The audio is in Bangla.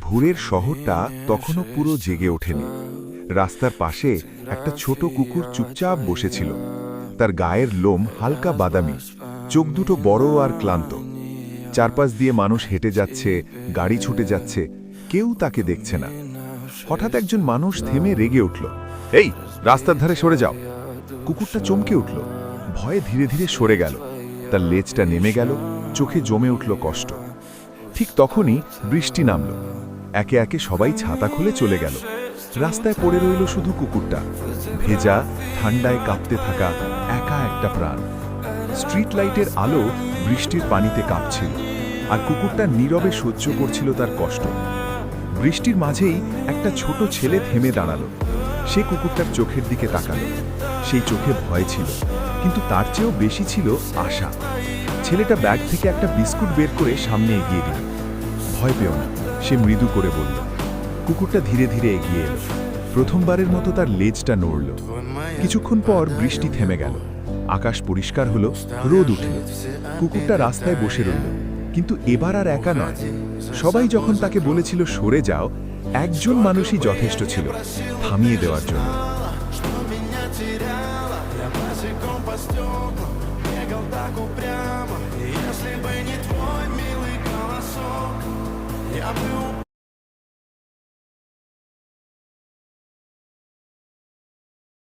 ভোরের শহরটা তখনও পুরো জেগে ওঠেনি। রাস্তার পাশে একটা ছোট কুকুর চুপচাপ বসেছিল। তার গায়ের লোম হালকা বাদামি, চোখ দুটো বড় আর ক্লান্ত। চারপাশ দিয়ে মানুষ হেঁটে যাচ্ছে, গাড়ি ছুটে যাচ্ছে, কেউ তাকে দেখছে না। হঠাৎ একজন মানুষ থেমে রেগে উঠল, এই রাস্তার ধারে সরে যাও। কুকুরটা চমকে উঠল, ভয়ে ধীরে ধীরে সরে গেল। তার লেজটা নেমে গেল, চোখে জমে উঠল কষ্ট। ঠিক তখনই বৃষ্টি নামল। একে একে সবাই ছাতা খুলে চলে গেল। রাস্তায় পড়ে রইল শুধু কুকুরটা, ভেজা, ঠান্ডায় কাঁপতে থাকা একা একটা প্রাণ। স্ট্রিট লাইটের আলো বৃষ্টির পানিতে কাঁপছিল, আর কুকুরটা নীরবে সহ্য করছিল তার কষ্ট। বৃষ্টির মাঝেই একটা ছোট ছেলে থেমে দাঁড়ালো। সে কুকুরটার চোখের দিকে তাকালো। সেই চোখে ভয় ছিল, কিন্তু তার চেয়েও বেশি ছিল আশা। ছেলেটা ব্যাগ থেকে একটা বিস্কুট বের করে সামনে এগিয়ে দিল। ভয় পেও না, সে মৃদু করে বলল। কুকুরটা ধীরে ধীরে এগিয়ে এলো। প্রথমবারের মতো তার লেজটা নড়ল। কিছুক্ষণ পর বৃষ্টি থেমে গেল। আকাশ পরিষ্কার হলো, রোদ উঠল। কুকুরটা রাস্তায় বসে রইল, কিন্তু এবার আর একা নয়। সবাই যখন তাকে বলেছিল সরে যাও, একজন মানুষই যথেষ্ট ছিল থামিয়ে দেওয়ার জন্য। Я бы